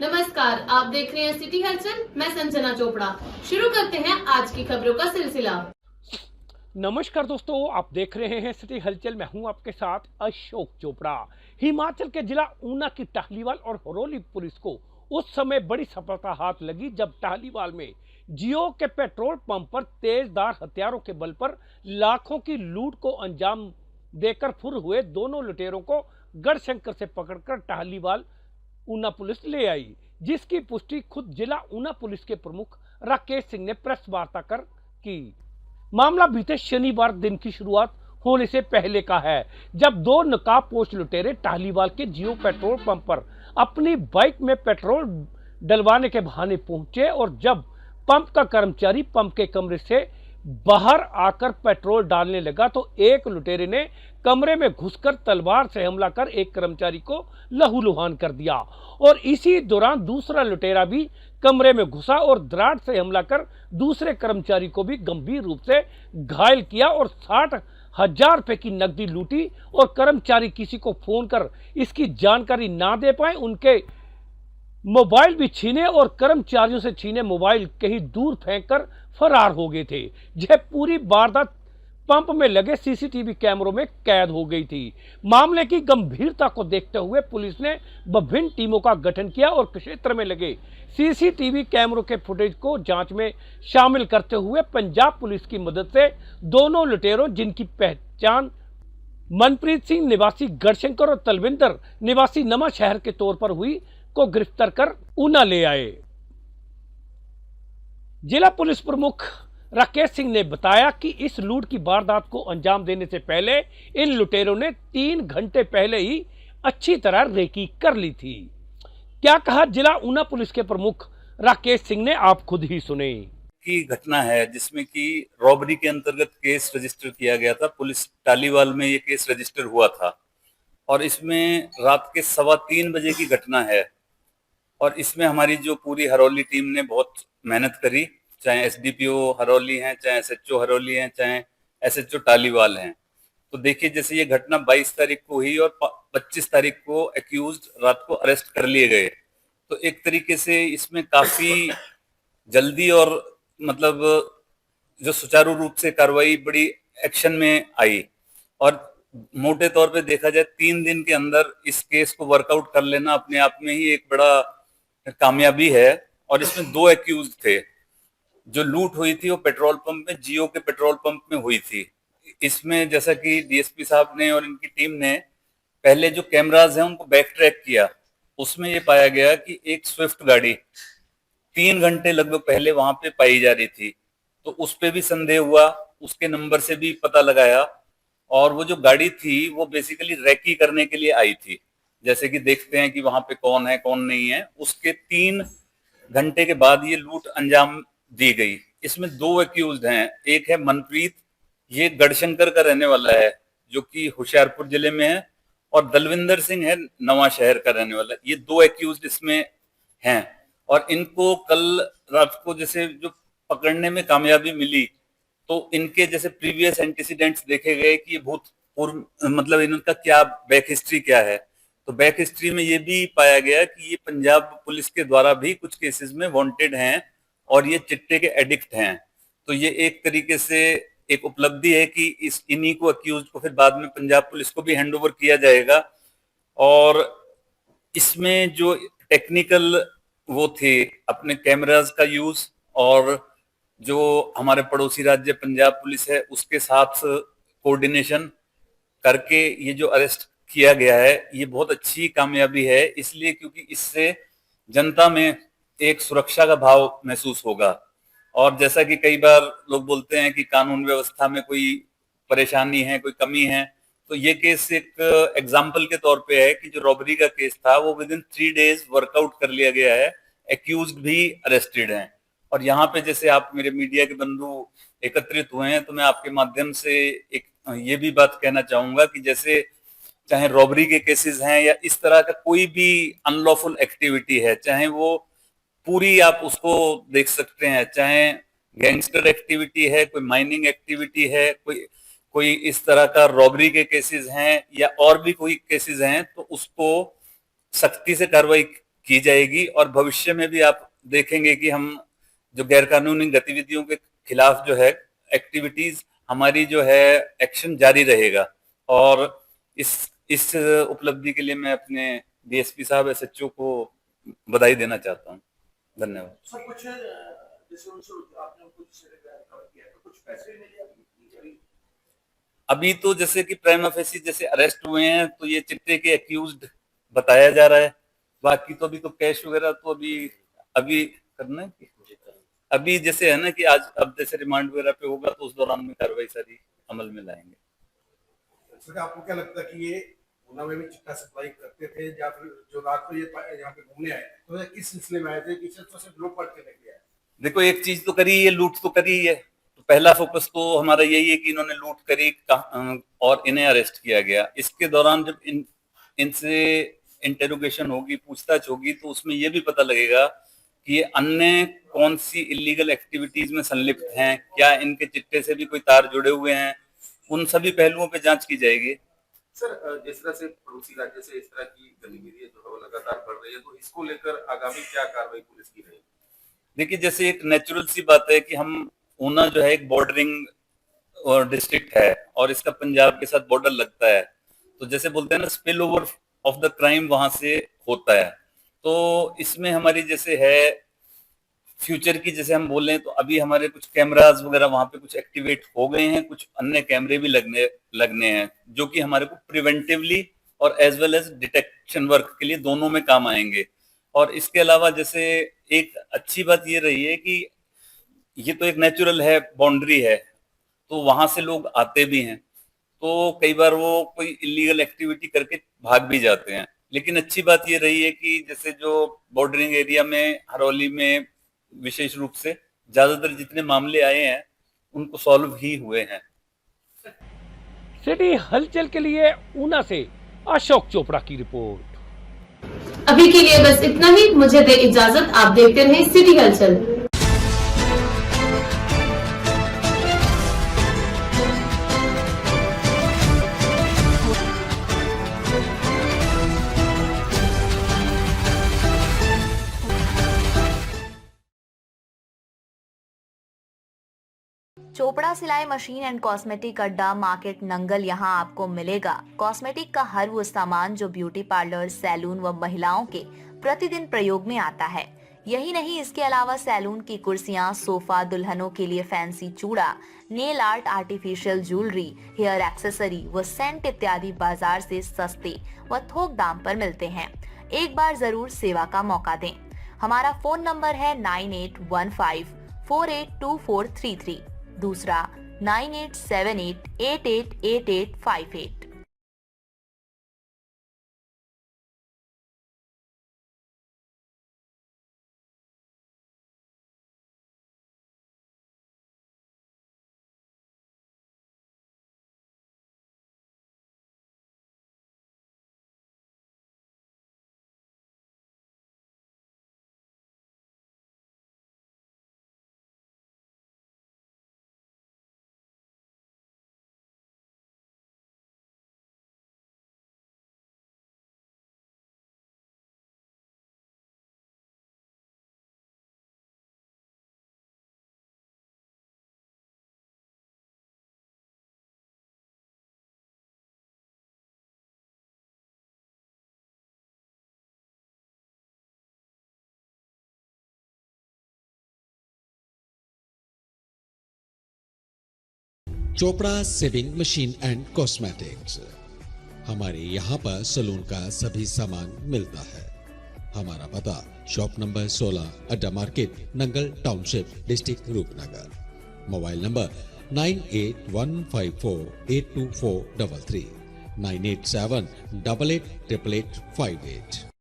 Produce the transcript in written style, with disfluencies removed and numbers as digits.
नमस्कार, आप देख रहे हैं सिटी हलचल। मैं संजना चोपड़ा। शुरू करते हैं आज की खबरों का सिलसिला। नमस्कार दोस्तों, आप देख रहे हैं सिटी हलचल। मैं हूं आपके साथ अशोक चोपड़ा। हिमाचल के जिला ऊना की टाहलीवाल और हरोली पुलिस को उस समय बड़ी सफलता हाथ लगी जब टाहलीवाल में जियो के पेट्रोल पंप पर तेजधार हथियारों के बल पर लाखों की लूट को अंजाम देकर फुर हुए दोनों लुटेरों को गढ़शंकर से पकड़कर टाहलीवाल ऊना पुलिस ले आई, जिसकी पुष्टि खुद जिला ऊना पुलिस के प्रमुख राकेश सिंह ने प्रेस वार्ता कर की। मामला बीते शनिवार दिन की शुरुआत होने से पहले का है, जब दो नकाबपोश लुटेरे टाहलीवाल के जियो पेट्रोल पंप पर अपनी बाइक में पेट्रोल डलवाने के बहाने पहुंचे और जब पंप का कर्मचारी पंप के कमरे से बाहर आकर पेट्रोल डालने लगा तो एक लुटेरे ने कमरे में घुसकर तलवार से हमला कर एक कर्मचारी को लहूलुहान कर दिया और इसी दौरान दूसरा लुटेरा भी कमरे में घुसा और दराड़ से हमला कर दूसरे कर्मचारी को भी गंभीर रूप से घायल किया और 60,000 रुपए की नकदी लूटी और कर्मचारी किसी को फोन कर इसकी जानकारी ना दे पाए, उनके मोबाइल भी छीने और कर्मचारियों से छीने मोबाइल कहीं दूर फेंककर फरार हो गए थे। यह पूरी वारदात पंप में लगे सीसीटीवी कैमरों में कैद हो गई थी। मामले की गंभीरता को देखते हुए पुलिस ने विभिन्न टीमों का गठन किया और क्षेत्र में लगे सीसीटीवी कैमरों के फुटेज को जांच में शामिल करते हुए पंजाब पुलिस की मदद से दोनों लुटेरों, जिनकी पहचान मनप्रीत सिंह निवासी गढ़शंकर और तलविंदर निवासी नवा शहर के तौर पर हुई, को गिरफ्तार कर ऊना ले आए। जिला पुलिस प्रमुख राकेश सिंह ने बताया कि इस लूट की वारदात को अंजाम देने से पहले इन लुटेरों ने 3 घंटे पहले ही अच्छी तरह रेकी कर ली थी। क्या कहा जिला ऊना पुलिस के प्रमुख राकेश सिंह ने, आप खुद ही सुने। की घटना है जिसमें कि रॉबरी के अंतर्गत केस रजिस्टर किया गया था। पुलिस टालीवाल में ये केस रजिस्टर हुआ था और इसमें रात के 3:15 बजे की घटना है और इसमें हमारी जो पूरी हरौली टीम ने बहुत मेहनत करी, चाहे एसडीपीओ हरौली हैं, चाहे एसएचओ हरौली हैं, चाहे एसएचओ टालीवाल हैं। तो देखिए, जैसे ये घटना 22 तारीख को हुई और 25 तारीख को एक्यूज्ड रात को अरेस्ट कर लिए गए, तो एक तरीके से इसमें काफी जल्दी और मतलब जो सुचारू रूप से कार्रवाई बड़ी एक्शन में आई और मोटे तौर पे देखा जाए 3 दिन के अंदर इस केस को वर्कआउट कर लेना अपने आप में ही एक बड़ा कामयाबी है। और इसमें 2 एक्यूज थे। जो लूट हुई थी वो पेट्रोल पंप में, जियो के पेट्रोल पंप में हुई थी। इसमें जैसा कि डीएसपी साहब ने और इनकी टीम ने पहले जो कैमराज हैं उनको बैक ट्रैक किया, उसमें ये पाया गया कि एक स्विफ्ट गाड़ी 3 घंटे लगभग पहले वहां पे पाई जा रही थी। तो उस पे भी संदेह हुआ, उसके नंबर से भी पता लगाया और वो जो गाड़ी थी वो बेसिकली रेकी करने के लिए आई थी। जैसे कि देखते हैं कि वहां पे कौन है कौन नहीं है। उसके 3 घंटे के बाद ये लूट अंजाम दी गई। इसमें 2 एक्यूज्ड हैं। एक है मनप्रीत, ये गढ़शंकर का रहने वाला है जो कि होशियारपुर जिले में है, और दलविंदर सिंह है नवा शहर का रहने वाला। ये 2 एक्यूज्ड इसमें हैं और इनको कल रात को जैसे जो पकड़ने में कामयाबी मिली तो इनके जैसे प्रीवियस एंटीसीडेंट्स देखे गए कि ये भूतपूर्व मतलब इनका क्या बैक हिस्ट्री क्या है। तो बैक हिस्ट्री में ये भी पाया गया कि ये पंजाब पुलिस के द्वारा भी कुछ केसेस में वांटेड हैं और ये चिट्टे के एडिक्ट हैं। तो ये एक तरीके से एक उपलब्धि है कि इस इन्हीं को अक्यूज को फिर बाद में पंजाब पुलिस को भी हैंड ओवर किया जाएगा। और इसमें जो टेक्निकल वो थे अपने कैमराज का यूज और जो हमारे पड़ोसी राज्य पंजाब पुलिस है उसके साथ कोऑर्डिनेशन करके ये जो अरेस्ट किया गया है ये बहुत अच्छी कामयाबी है, इसलिए क्योंकि इससे जनता में एक सुरक्षा का भाव महसूस होगा। और जैसा कि कई बार लोग बोलते हैं कि कानून व्यवस्था में कोई परेशानी है, कोई कमी है, तो ये केस एक एग्जाम्पल के तौर पे है कि जो रॉबरी का केस था वो विद इन 3 डेज वर्कआउट कर लिया गया है, एक्यूज्ड भी अरेस्टेड हैं। और यहाँ पे जैसे आप मेरे मीडिया के बंधु एकत्रित हुए हैं तो मैं आपके माध्यम से एक ये भी बात कहना चाहूंगा कि जैसे चाहे रॉबरी के केसेस हैं या इस तरह का कोई भी अनलॉफुल एक्टिविटी है, चाहे वो पूरी आप उसको देख सकते हैं, चाहे गैंगस्टर एक्टिविटी है, कोई माइनिंग एक्टिविटी है, कोई इस तरह का रॉबरी के केसेस हैं या और भी कोई केसेस हैं, तो उसको सख्ती से कार्रवाई की जाएगी। और भविष्य में भी आप देखेंगे कि हम जो गैरकानूनी गतिविधियों के खिलाफ जो है एक्टिविटीज, हमारी जो है एक्शन जारी रहेगा। और इस उपलब्धि के लिए मैं अपने डीएसपी साहब एसएचओ को बधाई देना चाहता हूँ। धन्यवाद। सब कुछ जैसे आपने कुछ कवर किया तो कुछ पैसे मिले अभी तो जैसे कि प्राइमा फेसी जैसे अरेस्ट हुए हैं तो ये चिट्टे के एक्यूज्ड बताया जा रहा है। बाकी तो अभी तो कैश वगैरह तो अभी करना है। अभी जैसे है ना कि आज अब जैसे रिमांड वगैरह पे होगा तो उस दौरान में कार्रवाई सारी अमल में लाएंगे। सर आपको क्या लगता है कि ये ऊना में भी चिट्टा सप्लाई करते थे या फिर जो रात को ये यहाँ पे घूमने आए तो ये किस सिलसिले में आए थे, किस से लूट पाट के लेके आए? देखो एक चीज तो करी, ये लूट तो करी है, तो पहला फोकस तो हमारा यही है कि इन्होंने लूट करी और इन्हें अरेस्ट किया गया। इसके दौरान जब इनसे इंटेरोगेशन होगी, पूछताछ होगी, तो उसमें यह भी पता लगेगा कि ये अन्य कौन सी इलीगल एक्टिविटीज में संलिप्त हैं, क्या इनके चिट्टे से भी कोई तार जुड़े हुए हैं, उन सभी पहलुओं पे जांच की जाएगी। सर जिस तरह से पड़ोसी राज्य से इस तरह की गतिविधियां जो है वो लगातार बढ़ रही है, तो इसको लेकर आगामी क्या कार्रवाई पुलिस की रहेगी? देखिए जैसे एक नेचुरल सी बात है कि हम ऊना जो है एक बॉर्डरिंग और डिस्ट्रिक्ट है और इसका पंजाब के साथ बॉर्डर लगता है, तो जैसे बोलते हैं ना spill over of the crime वहां से होता है। तो इसमें हमारी जैसे है फ्यूचर की जैसे हम बोल रहे हैं तो अभी हमारे कुछ कैमराज वगैरह वहां पे कुछ एक्टिवेट हो गए हैं, कुछ अन्य कैमरे भी लगने हैं जो कि हमारे को प्रिवेंटिवली और as well as detection work के लिए दोनों में काम आएंगे। और इसके अलावा जैसे एक अच्छी बात ये रही है कि ये तो एक नेचुरल है, बाउंड्री है, तो वहां से लोग आते भी हैं, तो कई बार वो कोई इलीगल एक्टिविटी करके भाग भी जाते हैं। लेकिन अच्छी बात ये रही है कि जैसे जो बॉर्डरिंग एरिया में हरौली में विशेष रूप से ज्यादातर जितने मामले आए हैं उनको सॉल्व ही हुए हैं। सिटी हलचल के लिए ऊना से अशोक चोपड़ा की रिपोर्ट। अभी के लिए बस इतना ही, मुझे दे इजाजत। आप देखते रहें सिटी हलचल। चोपड़ा सिलाई मशीन एंड कॉस्मेटिक अड्डा मार्केट नंगल यहाँ आपको मिलेगा कॉस्मेटिक का हर वो सामान जो ब्यूटी पार्लर, सैलून व महिलाओं के प्रतिदिन प्रयोग में आता है। यही नहीं, इसके अलावा सैलून की कुर्सियां, सोफा, दुल्हनों के लिए फैंसी चूड़ा, nail art, artificial jewellery, hair accessory व सेंट इत्यादि बाजार से सस्ते व थोक दाम पर मिलते हैं। एक बार जरूर सेवा का मौका दें। हमारा फोन नंबर है 9815482433, दूसरा 9878888858। Chopra saving machine and cosmetics. हमारे यहाँ पर सलून का सभी सामान मिलता है। हमारा पता शॉप नंबर 16, अड्डा market, Nangal township, district Rupnagar. Mobile number 9815482433, 987888858।